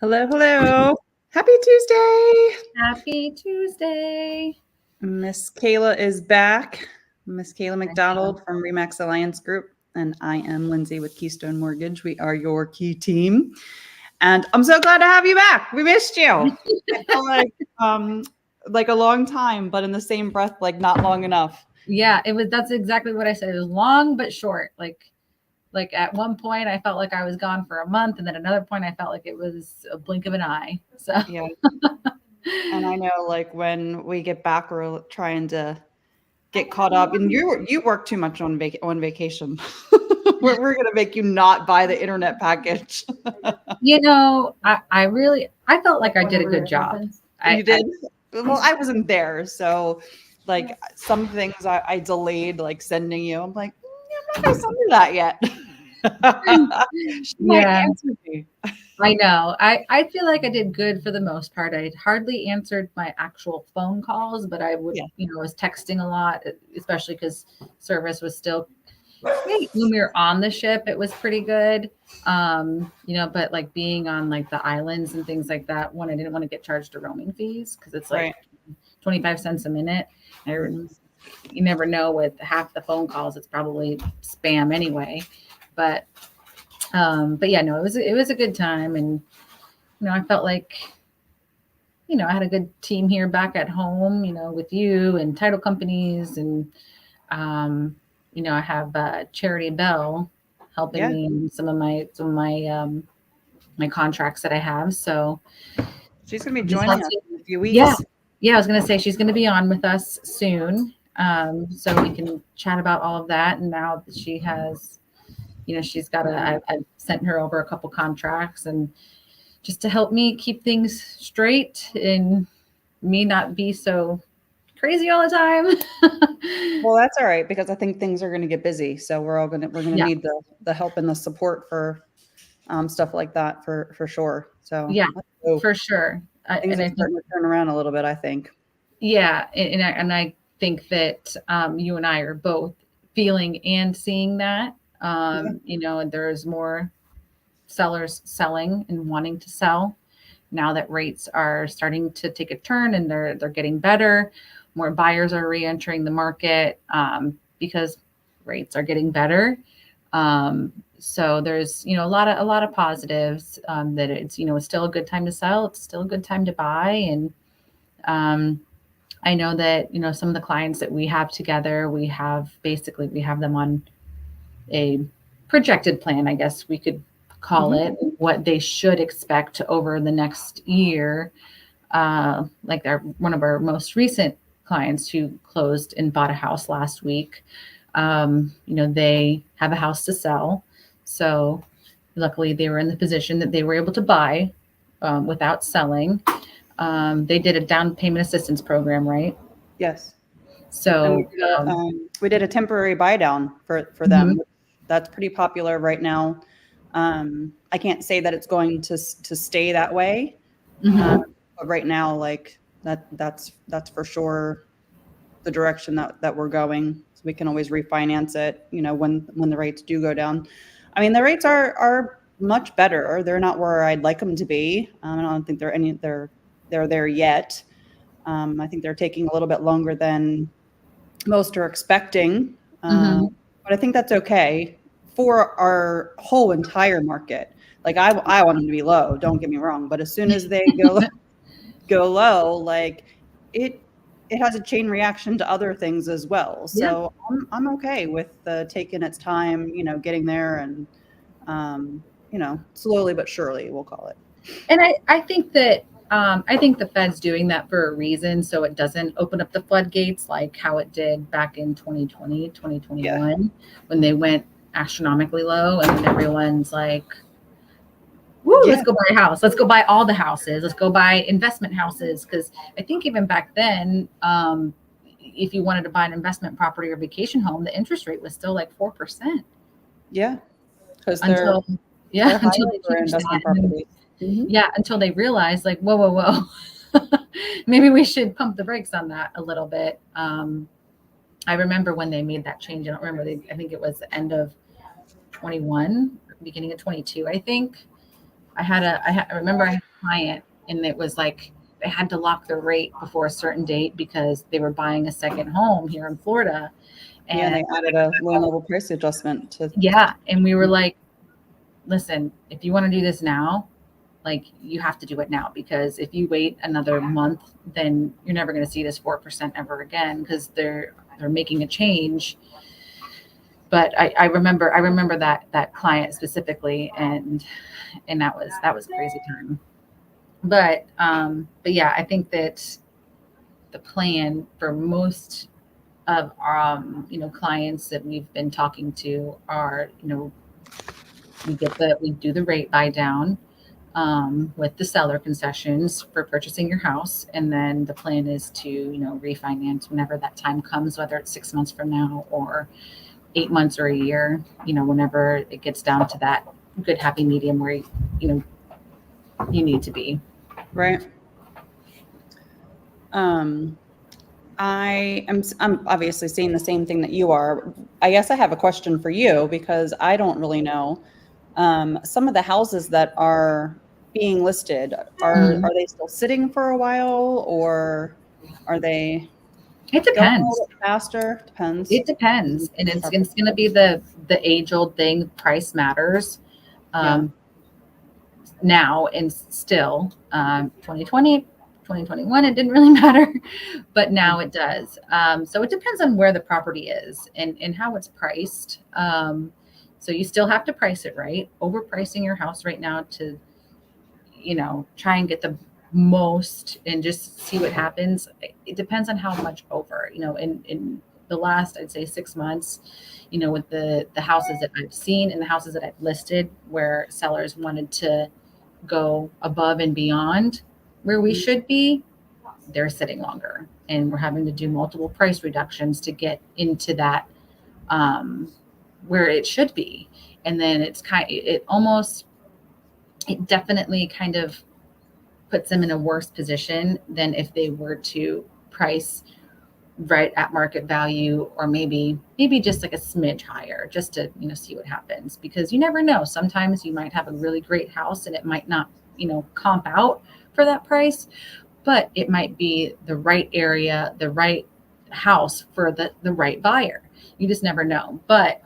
Hello, hello. Happy Tuesday. Happy Tuesday. Miss Kayla is back. Miss Kayla McDonald from Remax Alliance Group. And I am Lindsay with Keystone Mortgage. We are your key team. And I'm so glad to have you back. We missed you. I feel like a long time, but in the same breath, like not long enough. Yeah, that's exactly what I said. It was long but short. Like at one point I felt like I was gone for a month, and then another point I felt like it was a blink of an eye. So yeah. And I know, like, when we get back, we're trying to get caught up. And you work too much on vacation. we're gonna make you not buy the internet package. I felt like I did a good job. You did? Well, I wasn't there, so like some things I delayed, like sending you. I'm like, I'm not gonna send her that yet. She might answer me. I know. I feel like I did good for the most part. I hardly answered my actual phone calls, but I would, was texting a lot, especially because service was still, when we were on the ship, it was pretty good. But like being on like the islands and things like that, I didn't want to get charged the roaming fees because it's like 25 cents a minute. You never know with half the phone calls, it's probably spam anyway. But yeah, no, it was a good time. And, I felt like, I had a good team here back at home, with you and title companies. And, I have Charity Bell helping me in some of my my contracts that I have. So she's going to be joining us in a few weeks. Yeah. I was going to say she's going to be on with us soon. So we can chat about all of that. And now that she has, she's got I've sent her over a couple contracts, and just to help me keep things straight and me not be so crazy all the time. Well, that's all right, because I think things are going to get busy. So we're going to need the help and the support for stuff like that for sure. So yeah, for sure. Things are starting to turn around a little bit, I think. Yeah. And I think that you and I are both feeling and seeing that. And there's more sellers selling and wanting to sell now that rates are starting to take a turn and they're getting better. More buyers are re-entering the market because rates are getting better. So there's a lot of positives that it's it's still a good time to sell. It's still a good time to buy. And I know that some of the clients that we have together, we have them on a projected plan, I guess we could call it, what they should expect over the next year. Like one of our most recent clients who closed and bought a house last week. They have a house to sell. So luckily they were in the position that they were able to buy without selling. They did a down payment assistance program, right? Yes. So we did a temporary buy down for them. That's pretty popular right now. I can't say that it's going to stay that way, but right now, like that's for sure the direction that we're going. So we can always refinance it, when the rates do go down. I mean, the rates are much better. They're not where I'd like them to be. I don't think they're there yet. I think they're taking a little bit longer than most are expecting. But I think that's okay for our whole entire market. Like I want them to be low, don't get me wrong, but as soon as they go low, like it has a chain reaction to other things as well. So I'm okay with taking its time, getting there, and slowly but surely, we'll call it. And I think that I think the Fed's doing that for a reason, so it doesn't open up the floodgates like how it did back in 2020, 2021, when they went astronomically low, and then everyone's like, woo, let's go buy a house. Let's go buy all the houses. Let's go buy investment houses. Because I think even back then, if you wanted to buy an investment property or vacation home, the interest rate was still like 4%. Yeah. Because until they changed that. Yeah, until they realized, like, whoa, maybe we should pump the brakes on that a little bit. I remember when they made that change. I don't remember. I think it was the end of 21, beginning of 22. I think I remember I client, and it was like they had to lock their rate before a certain date because they were buying a second home here in Florida. Yeah, And they added a loan level price adjustment to. yeah, and we were like, listen, if you want to do this now, like you have to do it now, because if you wait another month, then you're never going to see this 4% ever again, because they're making a change. But I remember that client specifically, and that was crazy time. But yeah, I think that the plan for most of clients that we've been talking to are, we do the rate buy down with the seller concessions for purchasing your house, and then the plan is to refinance whenever that time comes, whether it's 6 months from now or 8 months or a year, whenever it gets down to that good happy medium where you need to be. Right. I'm obviously seeing the same thing that you are. I guess I have a question for you, because I don't really know. Some of the houses that are being listed, are they still sitting for a while, or are they It going a depends. little bit faster? Depends. It depends, and it's going to be the age old thing. Price matters. Now and still, 2020, 2021, it didn't really matter, but now it does. So it depends on where the property is and how it's priced. So you still have to price it right. Overpricing your house right now to, try and get the most and just see what happens. It depends on how much over, in the last, I'd say 6 months, with the houses that I've seen and the houses that I've listed where sellers wanted to go above and beyond where we should be, they're sitting longer, and we're having to do multiple price reductions to get into that where it should be. And then it definitely kind of puts them in a worse position than if they were to price right at market value, or maybe just like a smidge higher, just to see what happens, because you never know. Sometimes you might have a really great house and it might not comp out for that price, but it might be the right area, the right house for the right buyer. You just never know. But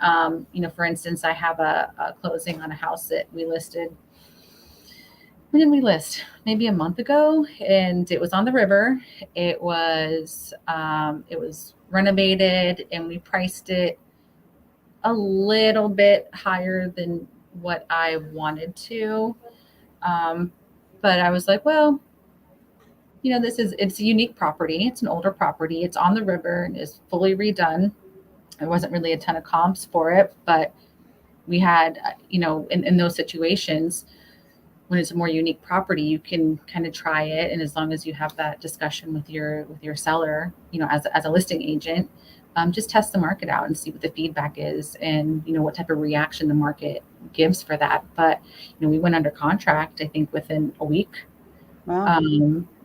for instance, I have a closing on a house that we listed. When did we list? Maybe a month ago, and it was on the river. It was renovated, and we priced it a little bit higher than what I wanted to. But I was like, well, it's a unique property. It's an older property. It's on the river and is fully redone. There wasn't really a ton of comps for it, but we had, in those situations, when it's a more unique property, you can kind of try it. And as long as you have that discussion with your seller, as a listing agent, just test the market out and see what the feedback is, and, what type of reaction the market gives for that. But, we went under contract, I think, within a week. Wow.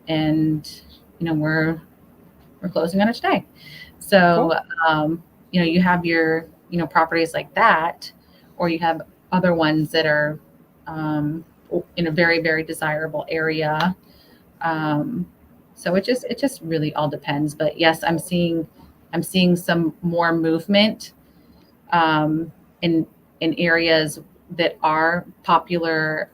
And, we're closing on it today. So, cool. You have your, properties like that, or you have other ones that are, in a very, very desirable area. So it just really all depends. But yes, I'm seeing some more movement in areas that are popular,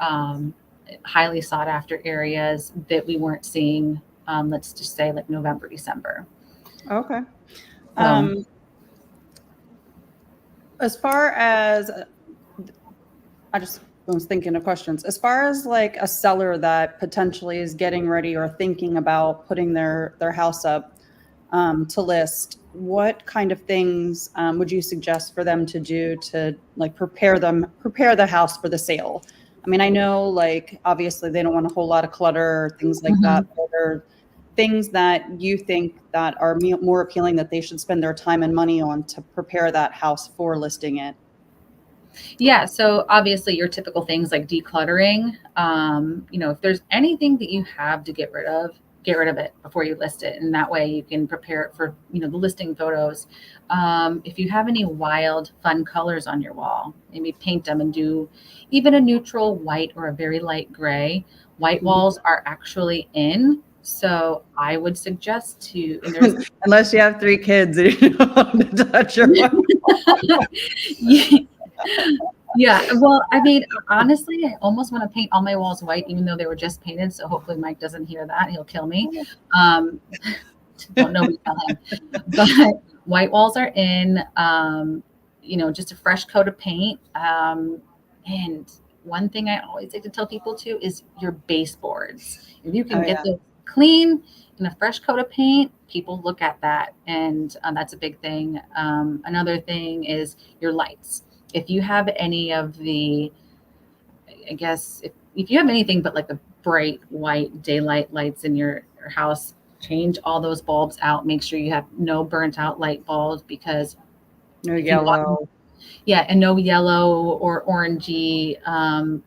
highly sought after areas that we weren't seeing, let's just say like November, December. Okay. As far as, I was thinking of questions. As far as like a seller that potentially is getting ready or thinking about putting their house up to list, what kind of things would you suggest for them to do to like prepare the house for the sale? I mean, I know like obviously they don't want a whole lot of clutter or things like that, but are there things that you think that are more appealing that they should spend their time and money on to prepare that house for listing it? Yeah. So obviously your typical things like decluttering, if there's anything that you have to get rid of it before you list it. And that way you can prepare it for, the listing photos. If you have any wild, fun colors on your wall, maybe paint them and do even a neutral white or a very light gray White walls are actually in. So I would suggest to, and there's unless you have 3 kids and you don't want to touch your white wall. Yeah. Well, I mean, honestly, I almost want to paint all my walls white, even though they were just painted. So hopefully Mike doesn't hear that. He'll kill me. Don't know what to tell him. But white walls are in, just a fresh coat of paint. And one thing I always like to tell people too is your baseboards. If you can get those clean and a fresh coat of paint, people look at that. And that's a big thing. Another thing is your lights. If you have any of the, I guess, if you have anything but like the bright white daylight lights in your house, change all those bulbs out. Make sure you have no burnt out light bulbs, because no yellow. And no yellow or orangey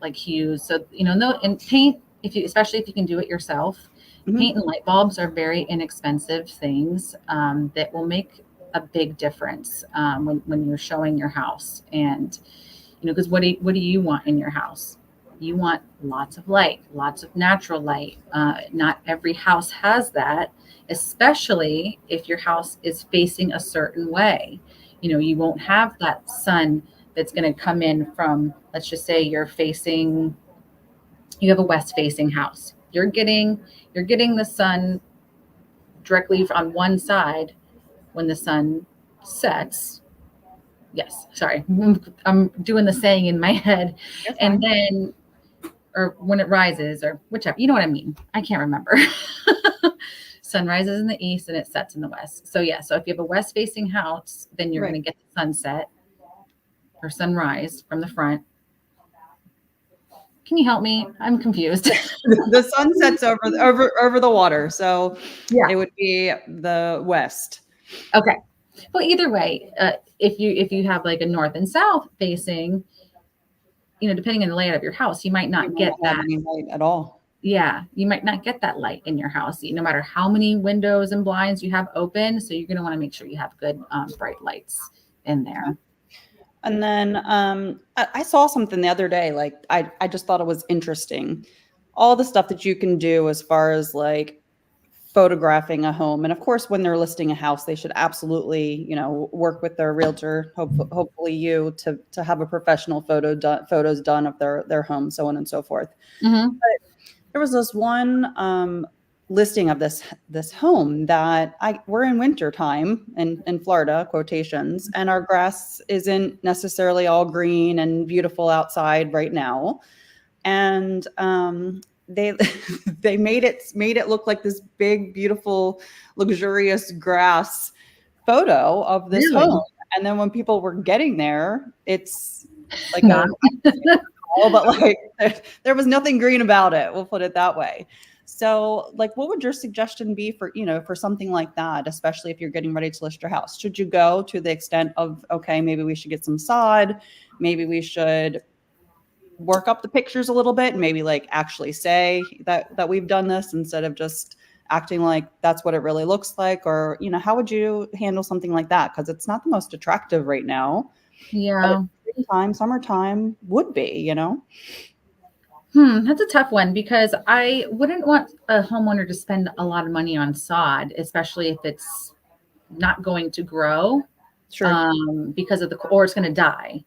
like hues. So, and paint, especially if you can do it yourself, paint and light bulbs are very inexpensive things that will make a big difference when you're showing your house. And because what do you want in your house? You want lots of light, lots of natural light. Not every house has that, especially if your house is facing a certain way. You won't have that sun that's going to come in from, let's just say you have a west facing house. You're getting the sun directly on one side when the sun sets. Yes, sorry. I'm doing the saying in my head. And then, or when it rises, or whichever, you know what I mean? I can't remember. Sun rises in the east and it sets in the west. So yeah, so if you have a west facing house, then you're going to get the sunset or sunrise from the front. Can you help me? I'm confused. The sun sets over the water. So it would be the west. Okay. Well, either way, if you have like a north and south facing, depending on the layout of your house, you might not get that light at all. Yeah, you might not get that light in your house, no matter how many windows and blinds you have open. So you're going to want to make sure you have good bright lights in there. And then I saw something the other day, like I just thought it was interesting. All the stuff that you can do as far as like photographing a home. And of course, when they're listing a house, they should absolutely, work with their realtor, hopefully you, to have a professional photos done of their home, so on and so forth. Mm-hmm. But there was this one listing of this home that we're in winter time in Florida, quotations, and our grass isn't necessarily all green and beautiful outside right now. And they made it look like this big, beautiful, luxurious grass photo of this home. And then when people were getting there, it's like but like there was nothing green about it. We'll put it that way. So like, what would your suggestion be for something like that, especially if you're getting ready to list your house? Should you go to the extent of, okay, maybe we should get some sod. Maybe we should work up the pictures a little bit and maybe like actually say that we've done this instead of just acting like that's what it really looks like? Or, how would you handle something like that? Because it's not the most attractive right now. Yeah. Summertime would be, That's a tough one, because I wouldn't want a homeowner to spend a lot of money on sod, especially if it's not going to grow. Sure. Because or it's going to die.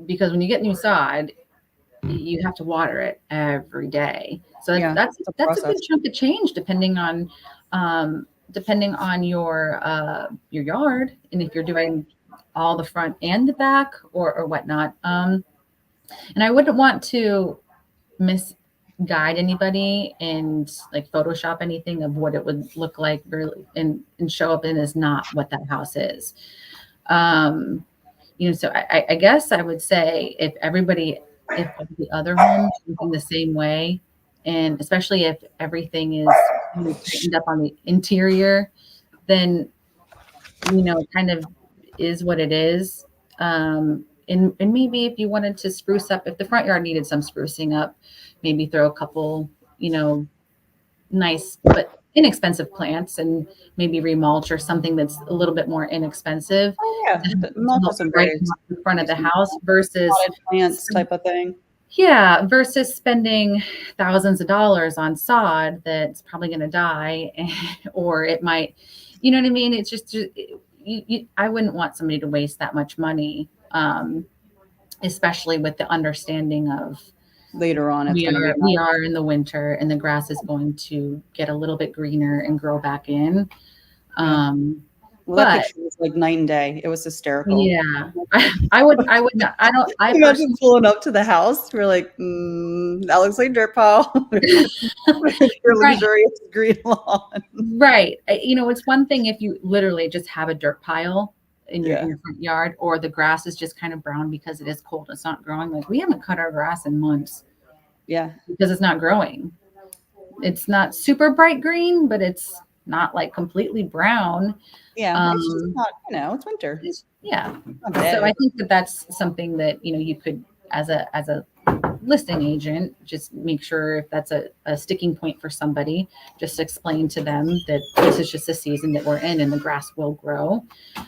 Because when you get new sod, you have to water it every day. So that's a good chunk of change depending on your yard, and if you're doing all the front and the back or whatnot. And I wouldn't want to misguide anybody and like Photoshop anything of what it would look like really and show up in as not what that house is. So I guess I would say if the other homes looking the same way, and especially if everything is tightened up on the interior, then, it kind of is what it is. And maybe if you wanted to spruce up, if the front yard needed some sprucing up, maybe throw a couple, nice but inexpensive plants and maybe remulch or something that's a little bit more inexpensive. Oh, yeah. Right in front of the house versus plants type of thing. Yeah, versus spending thousands of dollars on sod that's probably going to die, or it might, you know what I mean? It's just I wouldn't want somebody to waste that much money, especially with the understanding of Later on, it's going to be we are in the winter and the grass is going to get a little bit greener and grow back in. Well, that But picture was like night and day. It was hysterical. yeah, I would not. I Imagine personally, pulling up to the house. We're like, that looks like dirt pile. Your right. luxurious green lawn. Right. You know, it's one thing if you literally just have a dirt pile in Yeah. your front yard, or the grass is just kind of brown because it is cold. It's not growing. Like, we haven't cut our grass in months Yeah. because it's not growing. It's not super bright green, but it's not like completely brown. Yeah. It's just not, it's winter. Yeah. Not bad. So I think that that's something that, you could, as a listing agent, just make sure if that's a sticking point for somebody, just explain to them that this is just a season that we're in and the grass will grow.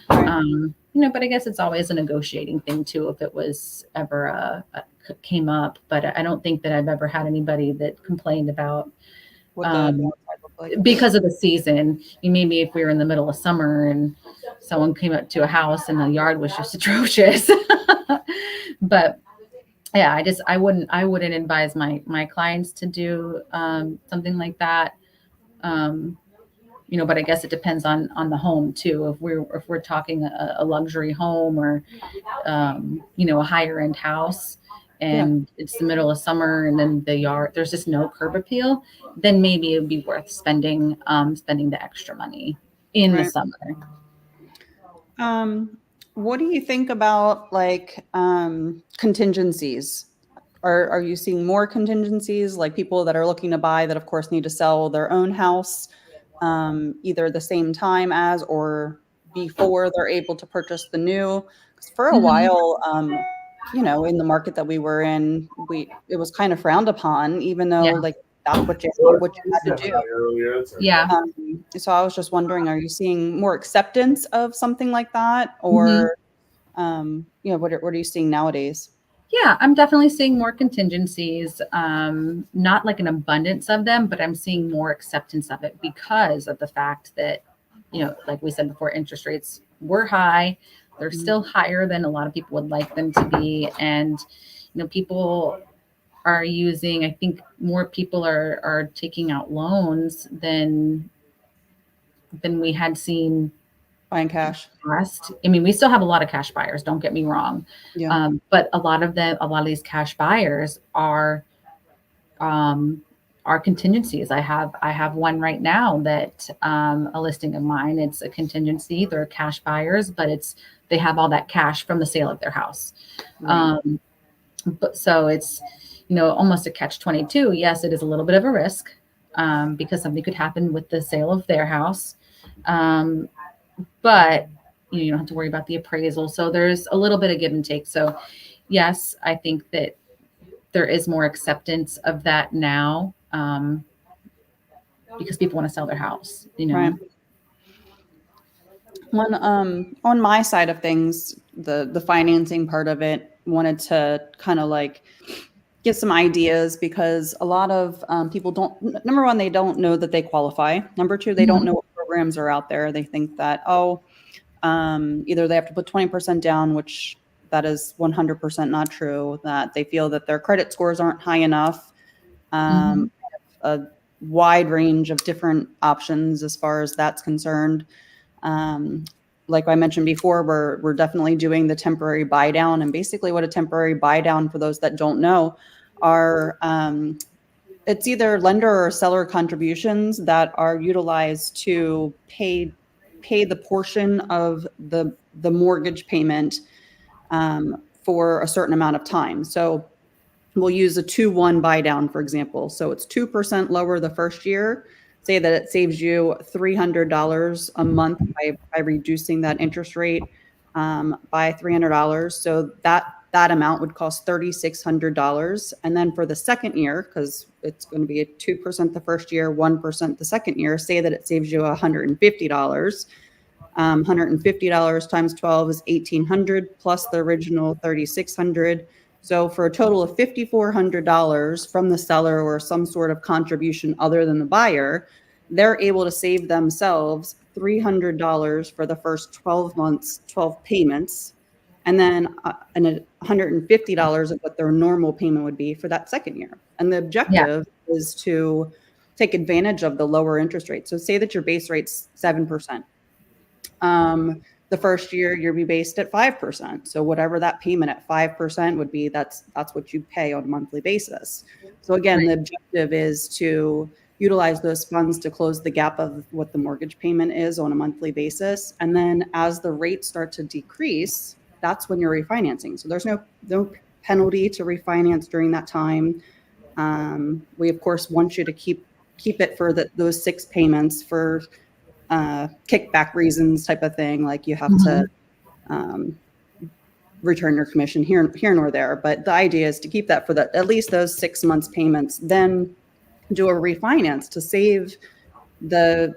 But I guess it's always a negotiating thing too, if it was ever came up, but I don't think that I've ever had anybody that complained about What the downside look like. because of the season. Maybe if we were in the middle of summer and someone came up to a house and the yard was just atrocious. But yeah, I wouldn't advise my clients to do something like that. But I guess it depends on the home too. If we're talking a luxury home or a higher end house, and it's the middle of summer and then the yard, there's just no curb appeal, then maybe it would be worth spending the extra money in the summer. What do you think about like contingencies? Are you seeing more contingencies, like people that are looking to buy that of course need to sell their own house either the same time as or before they're able to purchase the new? 'Cause for a while, in the market that we were in, it was kind of frowned upon, even though like that's what you had to do. Yeah. So I was just wondering, are you seeing more acceptance of something like that, or what are you seeing nowadays? Yeah, I'm definitely seeing more contingencies, not like an abundance of them, but I'm seeing more acceptance of it because of the fact that, like we said before, interest rates were high. They're still higher than a lot of people would like them to be. And, people are using, I think more people are taking out loans than we had seen. Buying cash. I mean, we still have a lot of cash buyers, don't get me wrong. Yeah. But a lot of these cash buyers are contingencies. I have one right now that a listing of mine, it's a contingency. They're cash buyers, but they have all that cash from the sale of their house. But so it's, almost a catch-22. Yes, it is a little bit of a risk because something could happen with the sale of their house. But you don't have to worry about the appraisal. So there's a little bit of give and take. So yes, I think that there is more acceptance of that now because people want to sell their house, Right. On my side of things, the financing part of it, wanted to kind of like get some ideas because a lot of people number one, they don't know that they qualify. Number two, they don't know what programs are out there. They think that, either they have to put 20% down, which that is 100% not true, that they feel that their credit scores aren't high enough. A wide range of different options as far as that's concerned. Like I mentioned before, we're definitely doing the temporary buy down, and basically what a temporary buy down, for those that don't know, are it's either lender or seller contributions that are utilized to pay the portion of the mortgage payment for a certain amount of time. So we'll use a 2-1 buy down, for example. So it's 2% lower the first year. Say that it saves you $300 a month by reducing that interest rate by $300. So that amount would cost $3,600. And then for the second year, because it's going to be a 2% the first year, 1% the second year, say that it saves you $150. $150 times 12 is $1,800 plus the original $3,600. So for a total of $5,400 from the seller or some sort of contribution other than the buyer, they're able to save themselves $300 for the first 12 months, 12 payments, and then $150 of what their normal payment would be for that second year. And the objective is to take advantage of the lower interest rate. So say that your base rate's 7%. The first year you'll be based at 5%. So whatever that payment at 5% would be, that's what you pay on a monthly basis. So again, the objective is to utilize those funds to close the gap of what the mortgage payment is on a monthly basis. And then as the rates start to decrease, that's when you're refinancing. So there's no penalty to refinance during that time. We of course want you to keep it for those 6 payments for kickback reasons type of thing. Like you have to return your commission here nor there. But the idea is to keep that for at least those 6 months payments, then do a refinance to save the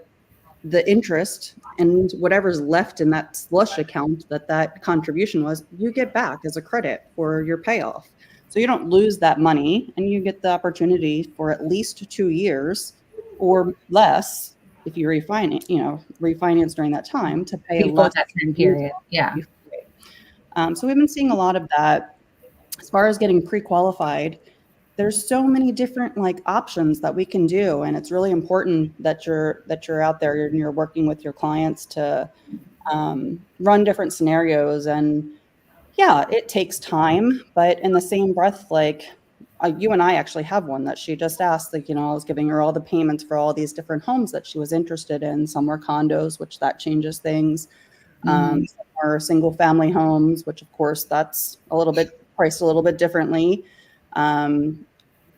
interest, and whatever's left in that slush account that contribution was, you get back as a credit for your payoff. So you don't lose that money, and you get the opportunity for at least 2 years or less if you refinance during that time to pay less that time period. Yeah. So we've been seeing a lot of that. As far as getting pre-qualified, there's so many different options that we can do, and it's really important that you're out there and you're working with your clients to run different scenarios. And yeah, it takes time, but in the same breath, you and I actually have one that she just asked, I was giving her all the payments for all these different homes that she was interested in. Some were condos, which that changes things. Some are single family homes, which of course that's priced a little bit differently.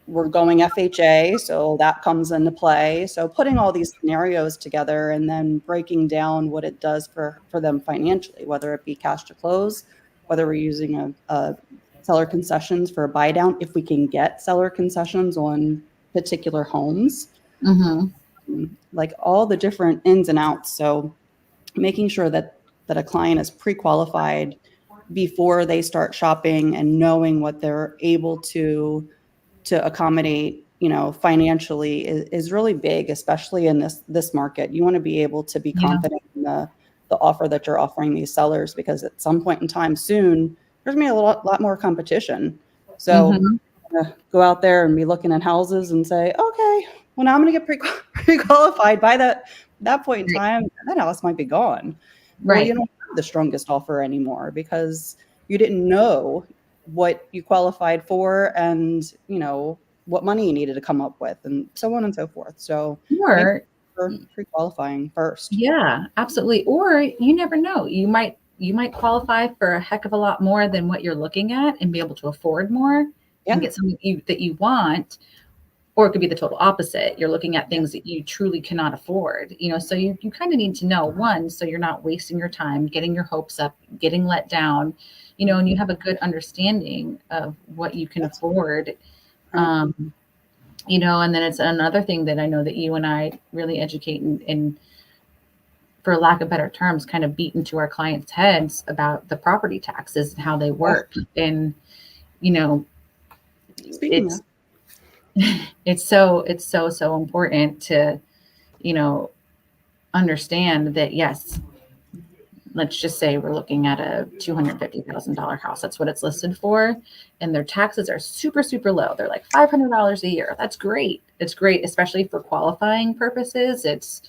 We're going FHA, so that comes into play. So putting all these scenarios together and then breaking down what it does for them financially, whether it be cash to close, whether we're using a seller concessions for a buy down, if we can get seller concessions on particular homes, all the different ins and outs. So making sure that a client is pre-qualified before they start shopping and knowing what they're able to accommodate, financially is really big, especially in this market. You want to be able to be confident in the offer that you're offering these sellers, because at some point in time soon, there's going to be a lot more competition. So go out there and be looking at houses and say, okay, well, now I'm going to get pre-qualified. By that point in time, that house might be gone. Right. Well, you don't have the strongest offer anymore because you didn't know what you qualified for and, what money you needed to come up with and so on and so forth. So or pre-qualifying first. Yeah, absolutely. Or you never know. You might qualify for a heck of a lot more than what you're looking at and be able to afford more and get something that you want. Or it could be the total opposite. You're looking at things that you truly cannot afford, so you kind of need to know, one, so you're not wasting your time, getting your hopes up, getting let down, and you have a good understanding of what you can afford. And then it's another thing that I know that you and I really educate and for lack of better terms, kind of beat into our clients' heads about the property taxes and how they work. And, it's so important to, understand that, yes, let's just say we're looking at a $250,000 house. That's what it's listed for. And their taxes are super, super low. They're like $500 a year. That's great. It's great, especially for qualifying purposes. It's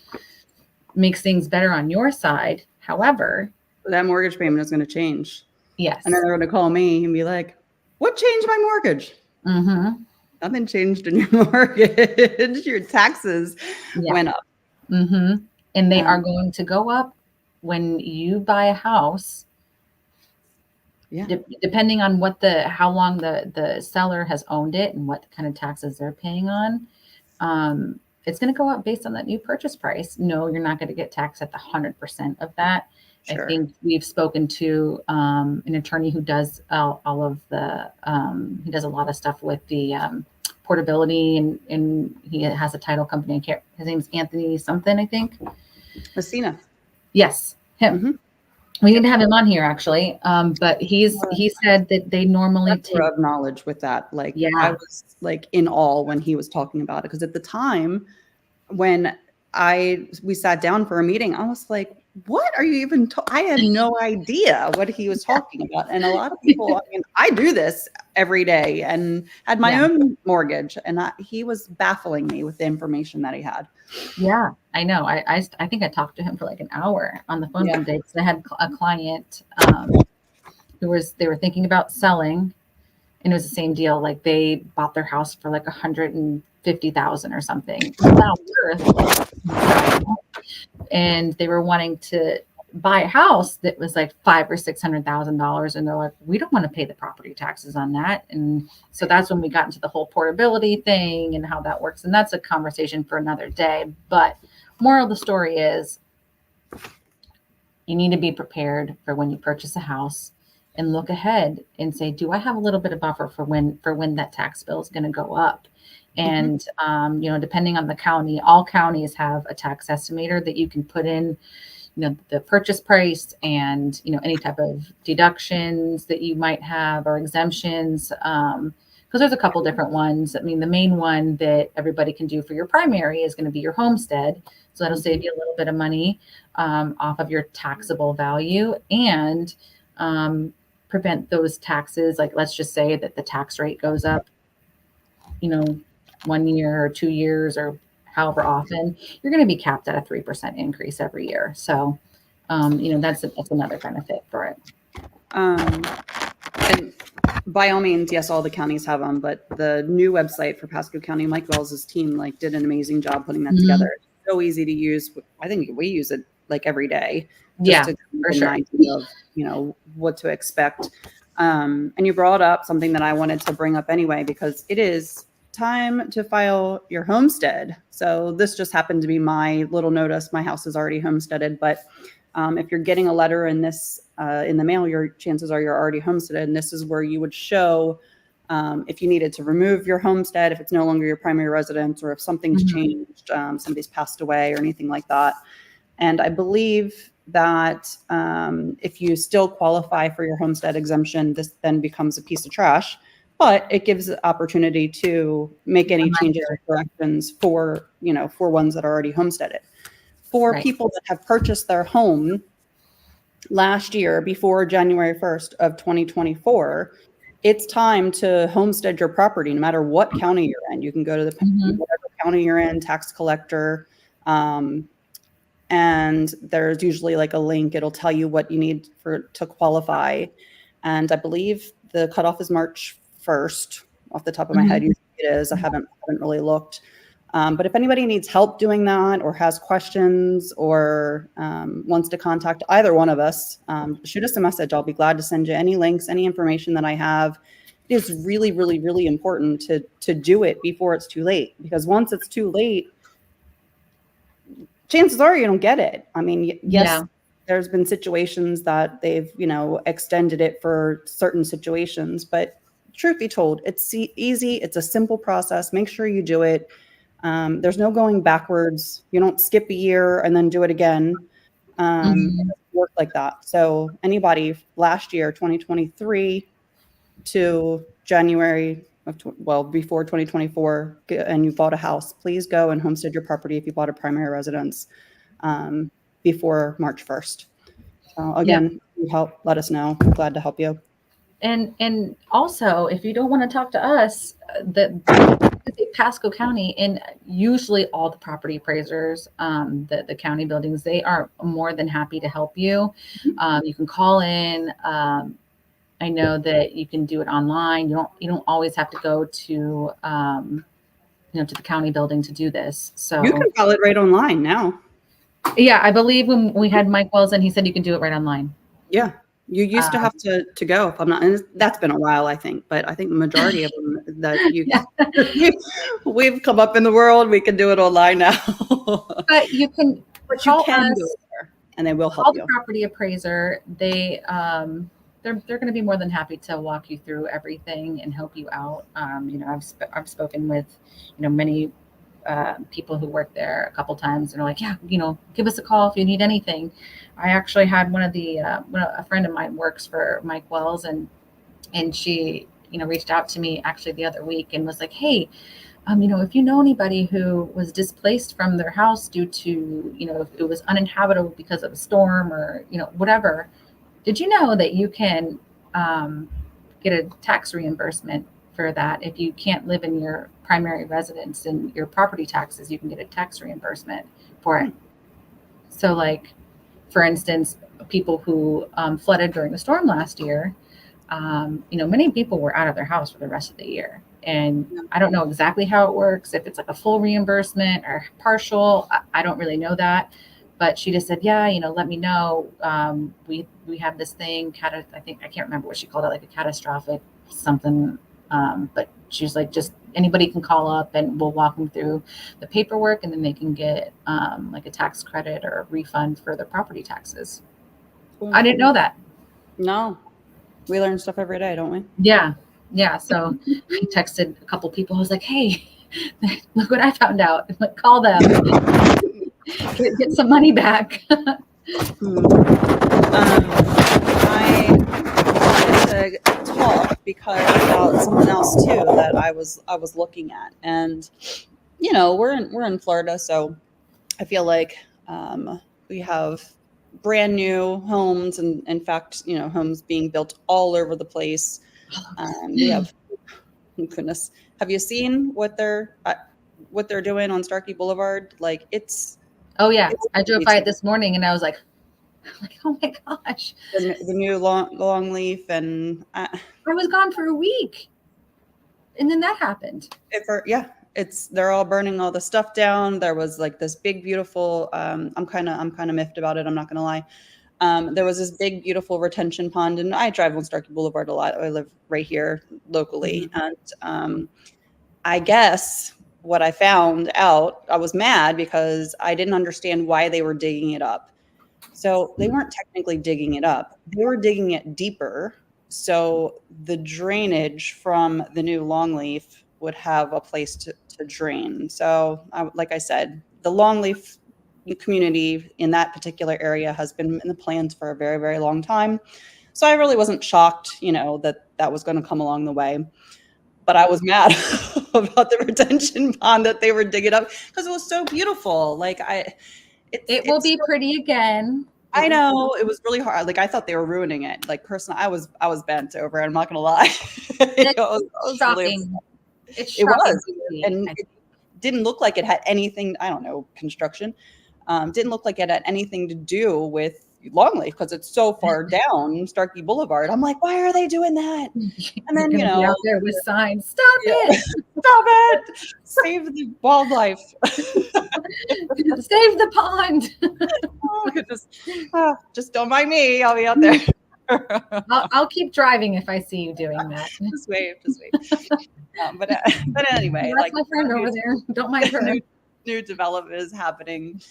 makes things better on your side. However, that mortgage payment is going to change. Yes. And they're going to call me and be like, what changed my mortgage? Nothing changed in your mortgage. Your taxes went up. And they are going to go up when you buy a house. Depending on how long the seller has owned it and what kind of taxes they're paying on. It's going to go up based on that new purchase price. No, you're not going to get taxed at the 100% of that. Sure. I think we've spoken to an attorney who does all of the, he does a lot of stuff with the portability and he has a title company. His name's Anthony something, I think. Messina. Yes, him. We need to have him on here actually. But he said that they normally take of knowledge with that. Like I yeah. was like in awe when he was talking about it. Because at the time when we sat down for a meeting, I was like, what are you even I had no idea what he was talking about. And a lot of people, I mean, I do this every day and had my own mortgage, and he was baffling me with the information that he had. Yeah, I know. I think I talked to him for like an hour on the phone one day because I had a client they were thinking about selling, and it was the same deal. Like they bought their house for like 150,000 or something. Not worth, and they were wanting to buy a house that was like $500,000 or $600,000, and they're like, we don't want to pay the property taxes on that. And so that's when we got into the whole portability thing and how that works. And that's a conversation for another day. But moral of the story is, you need to be prepared for when you purchase a house and look ahead and say, do I have a little bit of buffer for when that tax bill is going to go up? And, depending on the county, all counties have a tax estimator that you can put in, the purchase price and, any type of deductions that you might have or exemptions. Because there's a couple different ones. I mean, the main one that everybody can do for your primary is going to be your homestead. So that'll save you a little bit of money off of your taxable value and prevent those taxes. Like, let's just say that the tax rate goes up, 1 year or 2 years or however often, you're going to be capped at a 3% increase every year. So, that's another benefit for it. And by all means, yes, all the counties have them, but the new website for Pasco County, Mike Wells' team did an amazing job putting that together. It's so easy to use. I think we use it like every day, just to get an idea of what to expect. And you brought up something that I wanted to bring up anyway, because it is time to file your homestead. So this just happened to be my little notice. My house is already homesteaded, but if you're getting a letter in the mail, your chances are you're already homesteaded. And this is where you would show if you needed to remove your homestead, if it's no longer your primary residence, or if something's changed, somebody's passed away or anything like that. And I believe that if you still qualify for your homestead exemption, this then becomes a piece of trash. But it gives the opportunity to make any changes or corrections for ones that are already homesteaded. For people that have purchased their home last year before January 1st of 2024, it's time to homestead your property, no matter what county you're in. You can go to whatever county you're in, tax collector, and there's usually like a link. It'll tell you what you need to qualify. And I believe the cutoff is March 1st, off the top of my head. Usually it is. I haven't really looked. But if anybody needs help doing that, or has questions, or wants to contact either one of us, shoot us a message. I'll be glad to send you any links, any information that I have. It is really, really, really important to do it before it's too late, because once it's too late, chances are you don't get it. I mean, yes, there's been situations that they've, extended it for certain situations, but truth be told, it's easy. It's a simple process. Make sure you do it. There's no going backwards. You don't skip a year and then do it again. It doesn't work like that. So anybody last year, 2023 to January before 2024, and you bought a house, please go and homestead your property if you bought a primary residence before March 1st. So again, if you help, let us know. We're glad to help you. And also, if you don't want to talk to us, the Pasco County, and usually all the property appraisers, the county buildings, they are more than happy to help you. You can call in. I know that you can do it online. You don't always have to go to to the county building to do this. So you can file it right online now. Yeah, I believe when we had Mike Wells in, he said you can do it right online. Yeah. You used to have to go, if I'm not, and that's been a while, I think, but I think the majority of them that we've come up in the world, we can do it online now. But you can do it there, and they will help you. Call the property appraiser. They're going to be more than happy to walk you through everything and help you out. I've spoken with many people who work there a couple times, and are like, yeah, give us a call if you need anything. I actually had a friend of mine works for Mike Wells, and she, reached out to me actually the other week and was like, hey, if you know anybody who was displaced from their house due to, if it was uninhabitable because of a storm or, whatever, did you know that you can get a tax reimbursement for that? If you can't live in your primary residence and your property taxes, you can get a tax reimbursement for it. So like, for instance, people who flooded during the storm last year, many people were out of their house for the rest of the year. And I don't know exactly how it works, if it's like a full reimbursement or partial. I don't really know that. But she just said, yeah, let me know. We have this thing, I can't remember what she called it, like a catastrophic something. But she's like, just anybody can call up and we'll walk them through the paperwork, and then they can get like a tax credit or a refund for their property taxes. I didn't know that. No, we learn stuff every day, don't we? Yeah. So I texted a couple people. I was like, hey, look what I found out. I'm like, call them, get some money back. I wanted to talk about something else too that I was looking at, and we're in Florida, so I feel like we have brand new homes, and in fact, homes being built all over the place. We have, oh goodness, have you seen what they're doing on Starkey Boulevard? Like oh yeah, I drove by it this morning and I was like, oh my gosh, the new long leaf, and I was gone for a week, and then that happened. They're all burning all the stuff down. There was like this big, beautiful. I'm kind of miffed about it, I'm not gonna lie. There was this big, beautiful retention pond, and I drive on Starkey Boulevard a lot. I live right here locally, and I guess what I found out, I was mad because I didn't understand why they were digging it up. So they weren't technically digging it up; they were digging it deeper, so the drainage from the new longleaf would have a place to drain. So, like I said, the longleaf community in that particular area has been in the plans for a very, very long time. So I really wasn't shocked, that was going to come along the way. But I was mad about the retention pond that they were digging up because it was so beautiful. Like it will be pretty again. I know it was really hard. Like I thought they were ruining it. Like personally, I was bent over it. I'm not going to lie. It was shocking. It was, and it didn't look like it had anything. I don't know, construction. Didn't look like it had anything to do with longleaf because it's so far down Starkey Boulevard. I'm like, why are they doing that? And then be out there with signs, stop it, stop it, save the wildlife, save the pond. Just don't mind me. I'll be out there. I'll keep driving if I see you doing that. Just wave. But anyway, that's my friend over there. Don't mind her. New development is happening.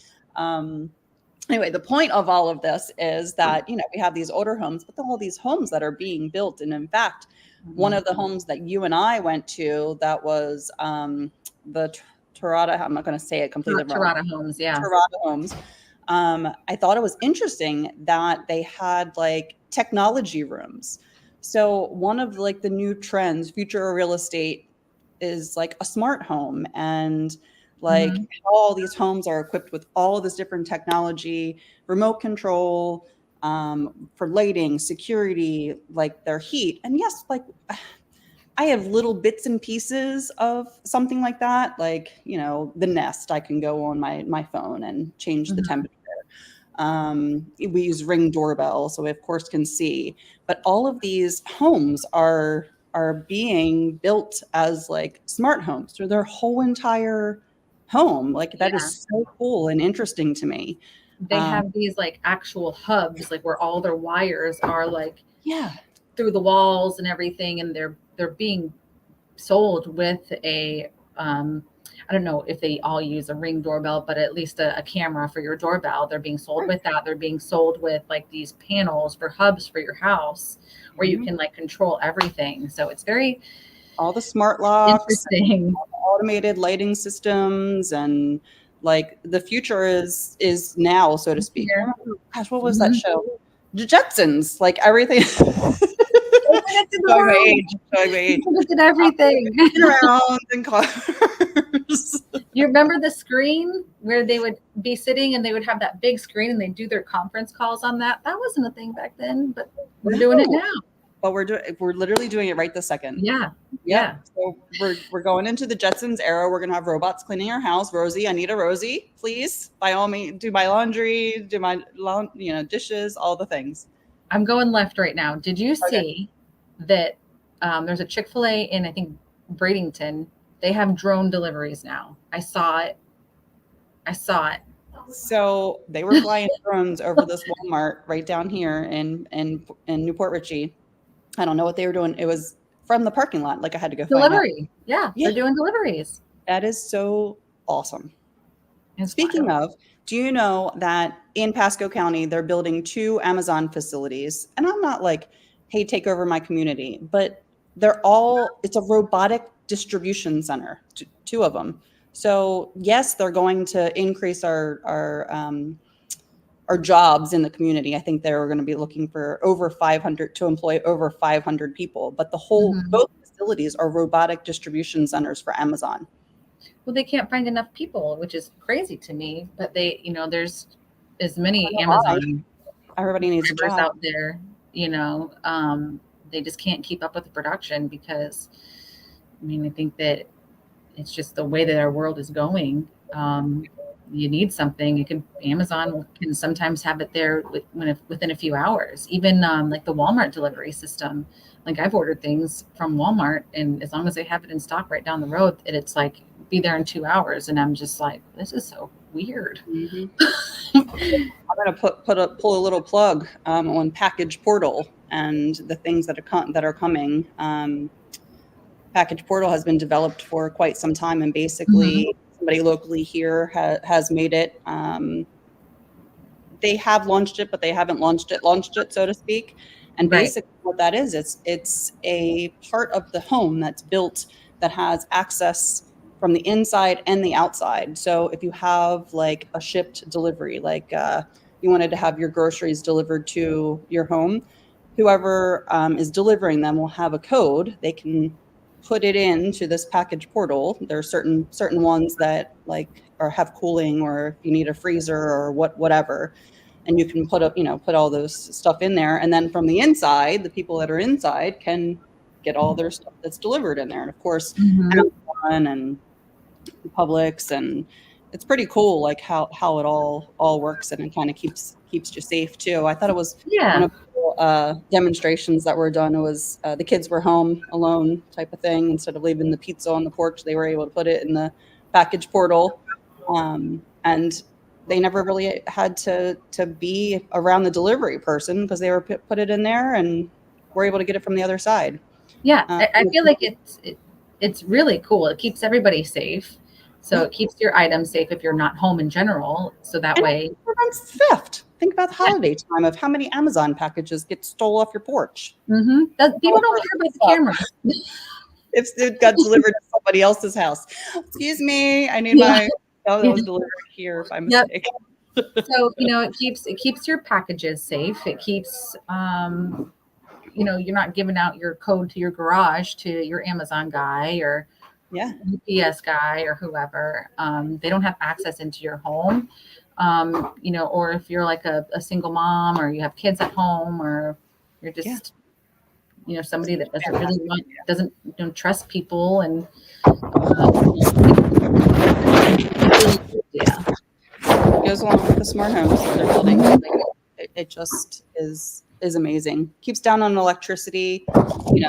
Anyway, the point of all of this is that, we have these older homes, but all these homes that are being built. And in fact, one of the homes that you and I went to, that was the Terada, I'm not going to say it completely wrong. Terada Homes, yeah. Terada Homes. I thought it was interesting that they had like technology rooms. So one of like the new trends, future of real estate, is like a smart home, and like all these homes are equipped with all of this different technology, remote control, for lighting, security, like their heat. And yes, like I have little bits and pieces of something like that. Like, the Nest, I can go on my phone and change the temperature. We use Ring doorbell, so we of course can see. But all of these homes are being built as like smart homes through their whole entire home. Like that is so cool and interesting to me. They have these like actual hubs, like where all their wires are like through the walls and everything, and they're being sold with a I don't know if they all use a Ring doorbell, but at least a camera for your doorbell. They're being sold with that. They're being sold with like these panels for hubs for your house where you can like control everything. So it's very all the smart locks, interesting. automated lighting systems, and like the future is now, so to speak. Yeah. Gosh, what was that show? The Jetsons, like everything. Showing my age, showing my age. Look at everything. Around in cars. You remember the screen where they would be sitting and they would have that big screen and they'd do their conference calls on that? That wasn't a thing back then, but we're doing it now. But we're literally doing it right this second. Yeah. So we're going into the Jetsons era. We're gonna have robots cleaning our house. Rosie, I need a Rosie, please. By all means, do my laundry, do my dishes, all the things. I'm going left right now. Did you see that there's a Chick-fil-A in, I think, Bradenton? They have drone deliveries now. I saw it. So they were flying drones over this Walmart right down here in Newport Richey. I don't know what they were doing. It was from the parking lot. Like I had to go delivery. Find out. Yeah, they're doing deliveries. That is so awesome. And It's speaking wild. of, do you know that in Pasco County, they're building 2 Amazon facilities? And I'm not like, hey, take over my community, but it's a robotic distribution center, 2 of them. So yes, they're going to increase our jobs in the community. I think they're going to be looking for to employ over 500 people, but both facilities are robotic distribution centers for Amazon. Well, they can't find enough people, which is crazy to me, but there's as many Amazon everybody needs a job out there, they just can't keep up with the production because, I think that it's just the way that our world is going. You need something. Amazon can sometimes have it there within a few hours. Even like the Walmart delivery system. Like I've ordered things from Walmart, and as long as they have it in stock right down the road, it's like be there in 2 hours. And I'm just like, this is so weird. Mm-hmm. I'm gonna pull a little plug on Package Portal and the things that are coming. Package Portal has been developed for quite some time, and basically somebody locally here has made it. They have launched it, but they haven't launched it, so to speak. And basically what that is, it's a part of the home that's built that has access from the inside and the outside. So if you have like a shipped delivery, like you wanted to have your groceries delivered to your home, whoever is delivering them will have a code. They can put it into this Package Portal. There are certain ones that have cooling, or if you need a freezer or whatever, and you can put all those stuff in there. And then from the inside, the people that are inside can get all their stuff that's delivered in there. And of course, Amazon and Publix, and it's pretty cool, like how it all works, and it kind of keeps you safe too. I thought it was one of the demonstrations that were done. It was the kids were home alone type of thing. Instead of leaving the pizza on the porch, they were able to put it in the Package Portal, and they never really had to be around the delivery person because they were put it in there and were able to get it from the other side. Yeah, I feel like it's really cool. It keeps everybody safe. So it keeps your items safe if you're not home in general. So that way it prevents theft. Think about the holiday time of how many Amazon packages get stolen off your porch. People don't care about the cameras. If it got delivered to somebody else's house. Excuse me, I need my that was delivered here by mistake. So it keeps your packages safe. It keeps you're not giving out your code to your garage to your Amazon guy or UPS guy or whoever. They don't have access into your home. Or if you're like a single mom, or you have kids at home, or you're just somebody that doesn't trust people, and it goes along with the smart homes that they're building. It just is amazing. Keeps down on electricity. You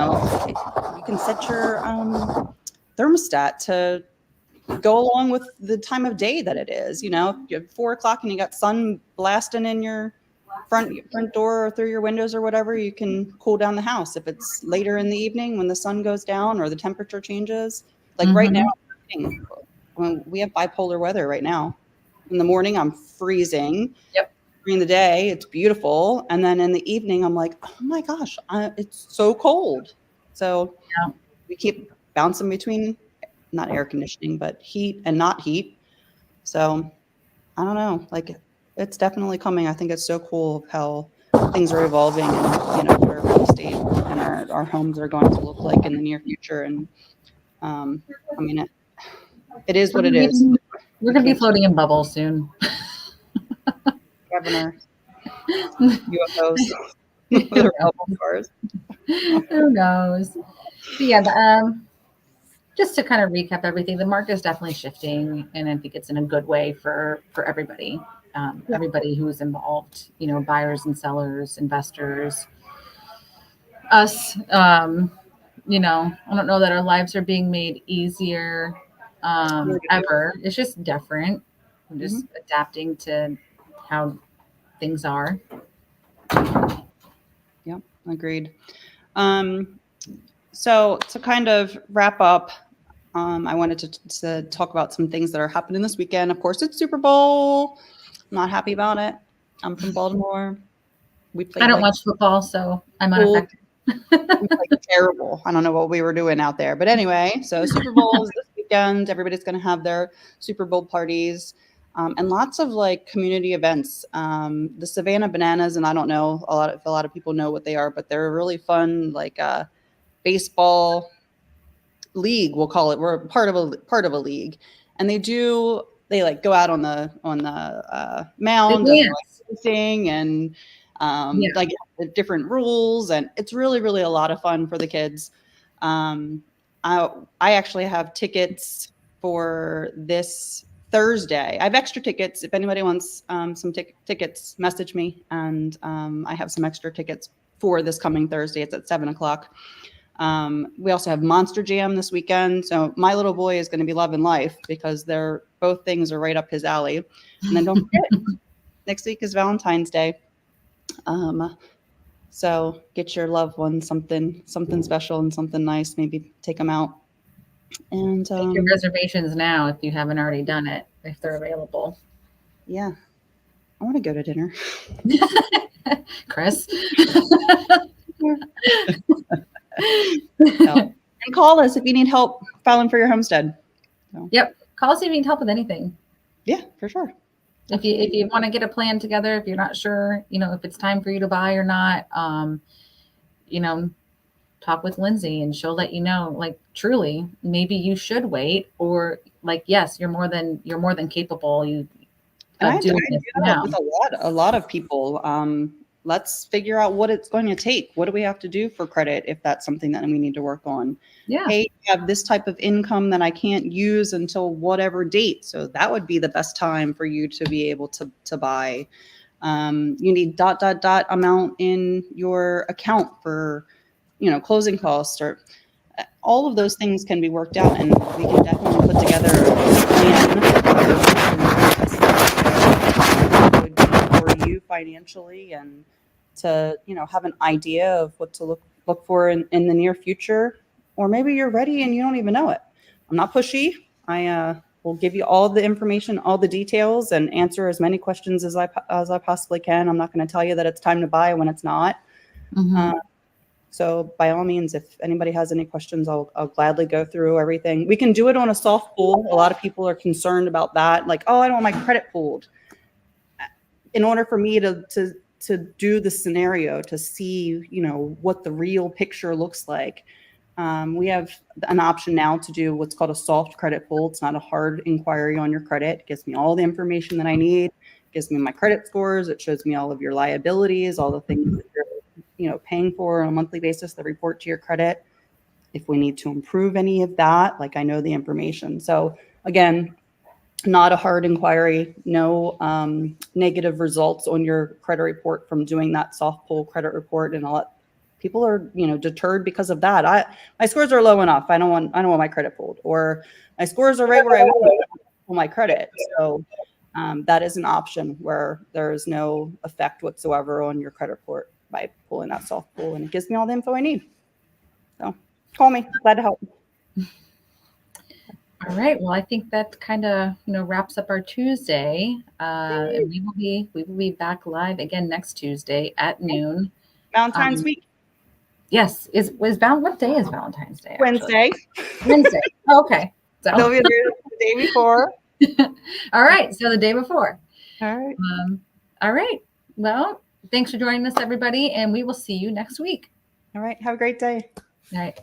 can set your thermostat to go along with the time of day that it is. If you have 4 o'clock and you got sun blasting in your front door or through your windows or whatever, you can cool down the house. If it's later in the evening when the sun goes down or the temperature changes, like right now, we have bipolar weather right now. In the morning, I'm freezing. Yep. During the day, it's beautiful. And then in the evening, I'm like, oh my gosh, it's so cold. So we keep bouncing between not air conditioning, but heat and not heat. So I don't know, like it's definitely coming. I think it's so cool how things are evolving and, you know, what our real estate and our homes are going to look like in the near future. And I mean, it is what it is. We're going to be floating in bubbles soon. Governor, UFOs, their bubble cars. Who knows? But yeah, just to kind of recap everything, the market is definitely shifting, and I think it's in a good way for everybody. Everybody who's involved, you know, buyers and sellers, investors, us. You know, I don't know that our lives are being made easier ever. It's just different. I'm just adapting to how things are. Yep, agreed. So to kind of wrap up, I wanted to talk about some things that are happening this weekend. Of course, it's Super Bowl. I'm not happy about it. I'm from Baltimore. I don't watch football, so I'm unaffected. Like terrible. I don't know what we were doing out there. But anyway, so Super Bowl is this weekend. Everybody's going to have their Super Bowl parties. And lots of like community events. The Savannah Bananas, and I don't know if a lot of people know what they are, but they're a really fun like baseball league, we'll call it. We're part of a league, and they like go out on the mound and like sing and like different rules, and it's really a lot of fun for the kids. I actually have tickets for this Thursday. I have extra tickets. If anybody wants some tickets, message me, and I have some extra tickets for this coming Thursday. It's at 7:00. We also have Monster Jam this weekend. So my little boy is going to be loving life because both things are right up his alley. And then don't forget, next week is Valentine's Day. So get your loved one something special and something nice. Maybe take them out. And make your reservations now if you haven't already done it, if they're available. Yeah, I want to go to dinner. Chris. And call us if you need help filing for your homestead. So. Yep, call us if you need help with anything. Yeah, for sure. If you want to get a plan together, if you're not sure, you know, if it's time for you to buy or not, you know, talk with Lindsay and she'll let you know, like, truly, maybe you should wait, or like, yes, you're more than capable. I do that with a lot of people. Let's figure out what it's going to take. What do we have to do for credit if that's something that we need to work on? Yeah. Hey, I have this type of income that I can't use until whatever date. So that would be the best time for you to be able to buy. You need ... amount in your account for, you know, closing costs, or all of those things can be worked out, and we can definitely put together a plan for you financially, and to, you know, have an idea of what to look for in the near future. Or maybe you're ready and you don't even know it. I'm not pushy. I will give you all the information, all the details, and answer as many questions as I possibly can. I'm not going to tell you that it's time to buy when it's not. So by all means, if anybody has any questions, I'll gladly go through everything. We can do it on a soft pull. A lot of people are concerned about that. Like, oh, I don't want my credit pulled. In order for me to do the scenario, to see, you know, what the real picture looks like, we have an option now to do what's called a soft credit pull. It's not a hard inquiry on your credit. It gives me all the information that I need. It gives me my credit scores. It shows me all of your liabilities, all the things that you're, you know, paying for on a monthly basis, the report to your credit. If we need to improve any of that, like, I know the information. So again, not a hard inquiry, no negative results on your credit report from doing that soft pull credit report. And a lot people are, you know, deterred because of that. My scores are low enough. I don't want my credit pulled, or my scores are right where I want to pull my credit. So that is an option where there is no effect whatsoever on your credit report by pulling that soft pull, and it gives me all the info I need. So call me, glad to help. All right. Well, I think that kind of, you know, wraps up our Tuesday. And we will be back live again next Tuesday at noon. Valentine's week. Yes. What day is Valentine's Day? Wednesday. Wednesday. Oh, okay. So, They'll be there the day before. all right. So the day before. All right. All right. Well, thanks for joining us, everybody, and we will see you next week. All right. Have a great day. All right.